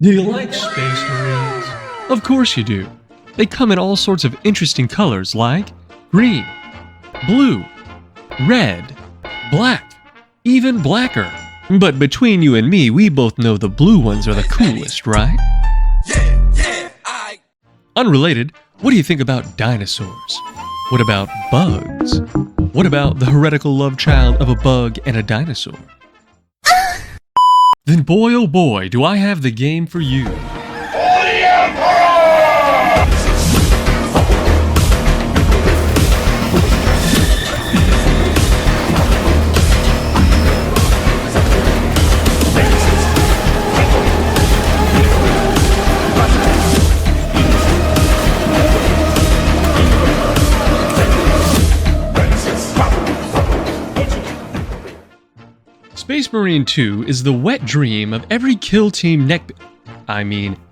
Do you like Space Marines? Of course you do. They come in all sorts of interesting colors like green, blue, red, black, even blacker. But between you and me, we both know the blue ones are the coolest, right? Unrelated, what do you think about dinosaurs? What about bugs? What about the heretical love child of a bug and a dinosaur? Then boy oh boy, do I have the game for you. Space Marine 2 is the wet dream of every kill team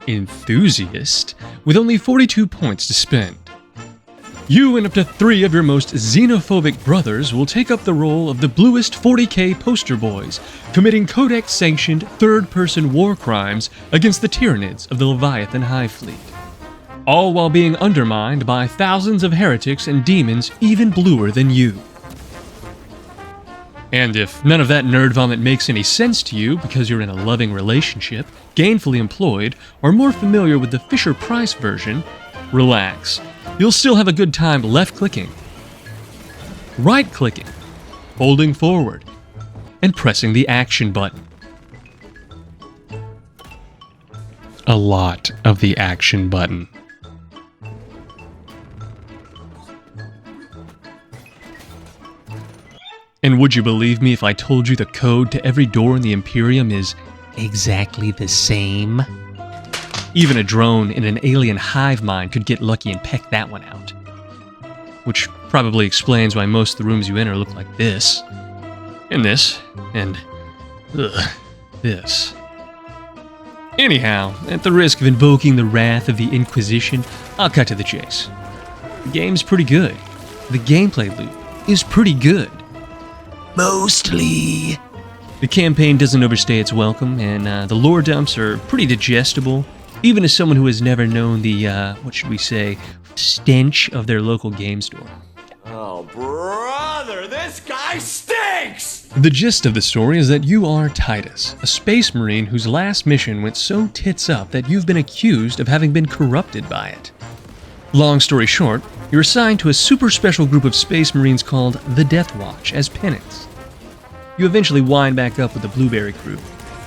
enthusiast with only 42 points to spend. You and up to 3 of your most xenophobic brothers will take up the role of the bluest 40k poster boys, committing codex-sanctioned third-person war crimes against the Tyranids of the Leviathan Hive Fleet, all while being undermined by thousands of heretics and demons even bluer than you. And if none of that nerd vomit makes any sense to you because you're in a loving relationship, gainfully employed, or more familiar with the Fisher-Price version, relax. You'll still have a good time left-clicking, right-clicking, holding forward, and pressing the action button. A lot of the action button. And would you believe me if I told you the code to every door in the Imperium is exactly the same? Even a drone in an alien hive mind could get lucky and peck that one out. Which probably explains why most of the rooms you enter look like this, and this, and this. Anyhow, at the risk of invoking the wrath of the Inquisition, I'll cut to the chase. The game's pretty good. The gameplay loop is pretty good. Mostly. The campaign doesn't overstay its welcome, and the lore dumps are pretty digestible, even as someone who has never known the, stench of their local game store. Oh, brother, this guy stinks! The gist of the story is that you are Titus, a space marine whose last mission went so tits up that you've been accused of having been corrupted by it. Long story short, you're assigned to a super special group of space marines called the Death Watch as penance. You eventually wind back up with the Blueberry crew,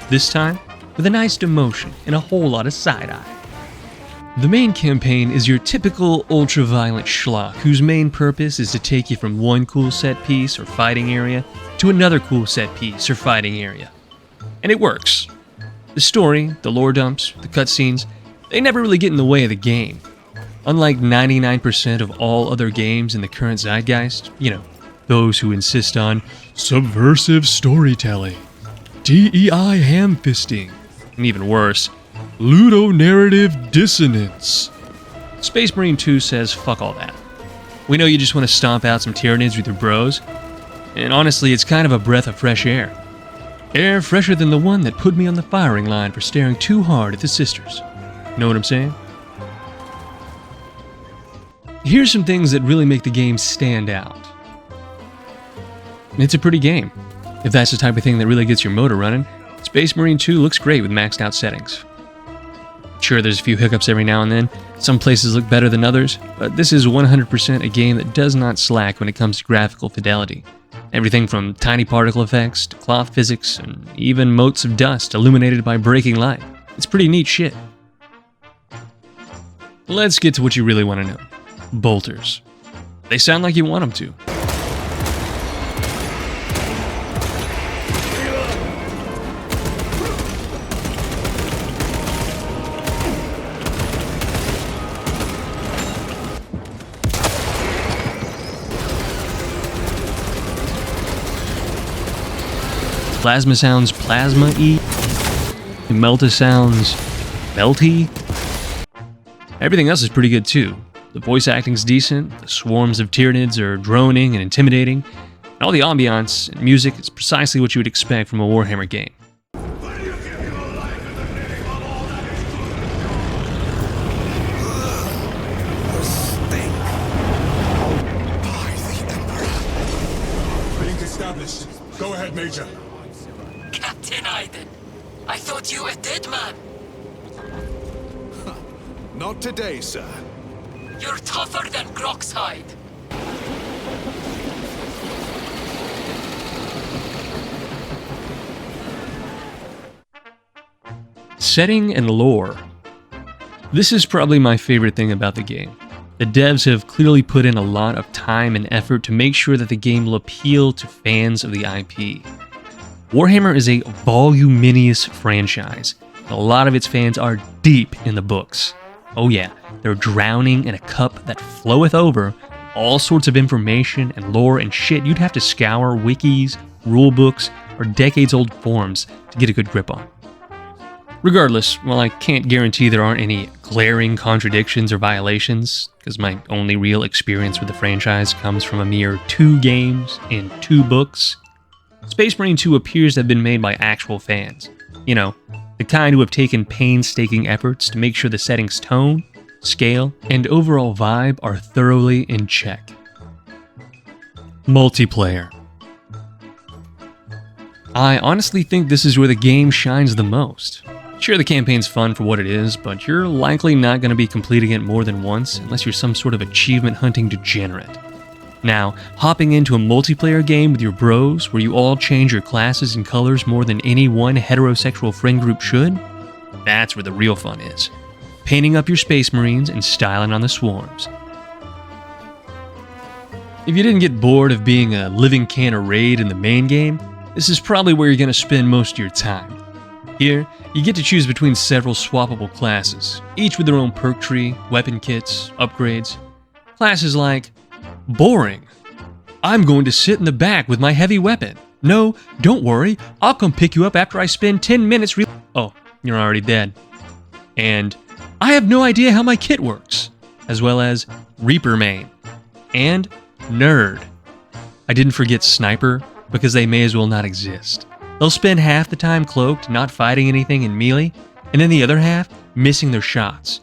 this time with a nice demotion and a whole lot of side-eye. The main campaign is your typical ultra-violent schlock whose main purpose is to take you from one cool set piece or fighting area to another cool set piece or fighting area. And it works. The story, the lore dumps, the cutscenes, they never really get in the way of the game. Unlike 99% of all other games in the current zeitgeist, those who insist on subversive storytelling, DEI ham-fisting, and even worse, ludonarrative dissonance. Space Marine 2 says fuck all that. We know you just want to stomp out some Tyranids with your bros, and honestly it's kind of a breath of fresh air. Air fresher than the one that put me on the firing line for staring too hard at the sisters. Know what I'm saying? Here's some things that really make the game stand out. It's a pretty game. If that's the type of thing that really gets your motor running, Space Marine 2 looks great with maxed out settings. Sure, there's a few hiccups every now and then. Some places look better than others, but this is 100% a game that does not slack when it comes to graphical fidelity. Everything from tiny particle effects to cloth physics and even motes of dust illuminated by breaking light. It's pretty neat shit. Let's get to what you really want to know. Bolters. They sound like you want them to. Plasma sounds plasma-y. Melta sounds melty. Everything else is pretty good too. The voice acting's decent, the swarms of Tyranids are droning and intimidating, and all the ambiance and music is precisely what you would expect from a Warhammer game. Major. Captain Aiden, I thought you were dead, man. Not today, sir. You're tougher than Grok's hide. Setting and lore. This is probably my favorite thing about the game. The devs have clearly put in a lot of time and effort to make sure that the game will appeal to fans of the IP. Warhammer is a voluminous franchise, and a lot of its fans are deep in the books. Oh yeah, they're drowning in a cup that floweth over all sorts of information and lore and shit you'd have to scour wikis, rulebooks, or decades-old forums to get a good grip on. Regardless, while I can't guarantee there aren't any glaring contradictions or violations, because my only real experience with the franchise comes from a mere 2 games and 2 books, Space Marine 2 appears to have been made by actual fans. You know, the kind who have taken painstaking efforts to make sure the setting's tone, scale, and overall vibe are thoroughly in check. Multiplayer. I honestly think this is where the game shines the most. Sure, the campaign's fun for what it is, but you're likely not going to be completing it more than once unless you're some sort of achievement hunting degenerate. Now, hopping into a multiplayer game with your bros where you all change your classes and colors more than any one heterosexual friend group should, that's where the real fun is. Painting up your Space Marines and styling on the swarms. If you didn't get bored of being a living can of raid in the main game, this is probably where you're going to spend most of your time. Here, you get to choose between several swappable classes, each with their own perk tree, weapon kits, upgrades. Classes like, boring. I'm going to sit in the back with my heavy weapon. No, don't worry, I'll come pick you up after I spend 10 minutes Oh, you're already dead. And, I have no idea how my kit works. As well as, Reaper main. And, nerd. I didn't forget sniper, because they may as well not exist. They'll spend half the time cloaked, not fighting anything in melee, and then the other half, missing their shots.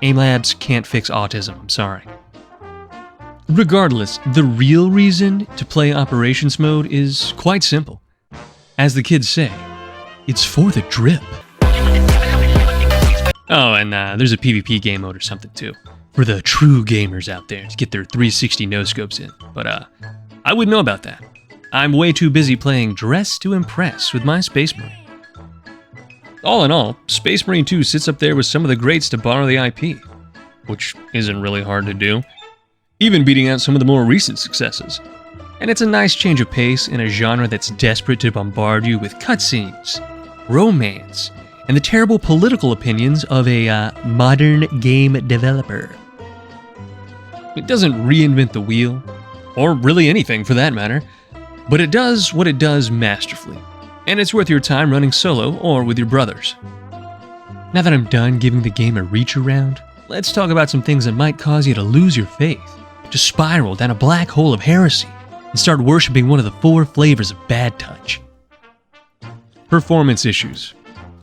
Aim labs can't fix autism, I'm sorry. Regardless, the real reason to play Operations Mode is quite simple. As the kids say, it's for the drip. Oh, and there's a PvP game mode or something too, for the true gamers out there to get their 360 no-scopes in, but I wouldn't know about that. I'm way too busy playing Dress to Impress with my Space Marine. All in all, Space Marine 2 sits up there with some of the greats to borrow the IP, which isn't really hard to do, even beating out some of the more recent successes. And it's a nice change of pace in a genre that's desperate to bombard you with cutscenes, romance, and the terrible political opinions of a modern game developer. It doesn't reinvent the wheel, or really anything for that matter, but it does what it does masterfully, and it's worth your time running solo or with your brothers. Now that I'm done giving the game a reach around, let's talk about some things that might cause you to lose your faith, to spiral down a black hole of heresy, and start worshipping one of the 4 flavors of bad touch. Performance issues.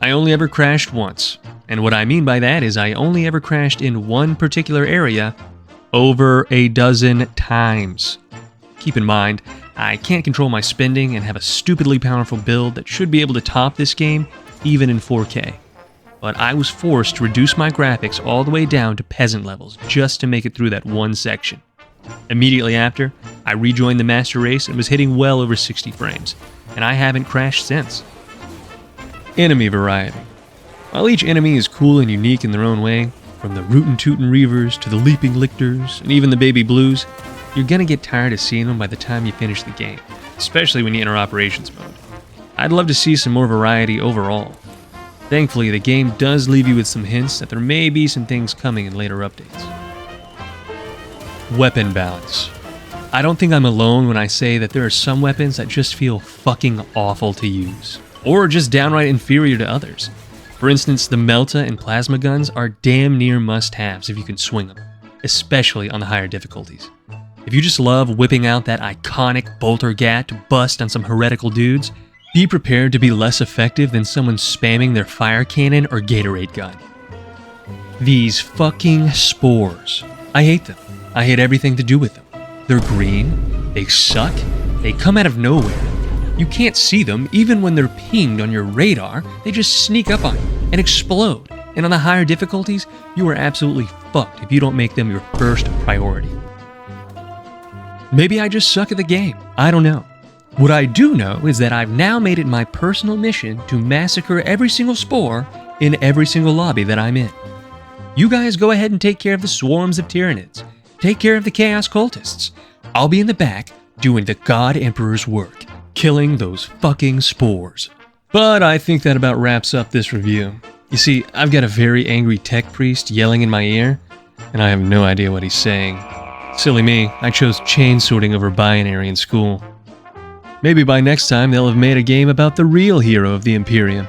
I only ever crashed once, and what I mean by that is I only ever crashed in one particular area over a dozen times. Keep in mind, I can't control my spending and have a stupidly powerful build that should be able to top this game even in 4K. But I was forced to reduce my graphics all the way down to peasant levels just to make it through that one section. Immediately after, I rejoined the master race and was hitting well over 60 frames, and I haven't crashed since. Enemy variety. While each enemy is cool and unique in their own way, from the rootin' tootin' reavers to the leaping lictors and even the baby blues, you're gonna get tired of seeing them by the time you finish the game, especially when you enter Operations Mode. I'd love to see some more variety overall. Thankfully, the game does leave you with some hints that there may be some things coming in later updates. Weapon balance. I don't think I'm alone when I say that there are some weapons that just feel fucking awful to use, or just downright inferior to others. For instance, the Melta and Plasma guns are damn near must-haves if you can swing them, especially on the higher difficulties. If you just love whipping out that iconic bolter gat to bust on some heretical dudes, be prepared to be less effective than someone spamming their fire cannon or Gatorade gun. These fucking spores. I hate them. I hate everything to do with them. They're green, they suck, they come out of nowhere. You can't see them even when they're pinged on your radar. They just sneak up on you and explode. And on the higher difficulties, you are absolutely fucked if you don't make them your first priority. Maybe I just suck at the game. I don't know. What I do know is that I've now made it my personal mission to massacre every single spore in every single lobby that I'm in. You guys go ahead and take care of the swarms of Tyranids. Take care of the Chaos Cultists. I'll be in the back doing the God Emperor's work, killing those fucking spores. But I think that about wraps up this review. You see, I've got a very angry tech priest yelling in my ear, and I have no idea what he's saying. Silly me, I chose chain sorting over binary in school. Maybe by next time they'll have made a game about the real hero of the Imperium,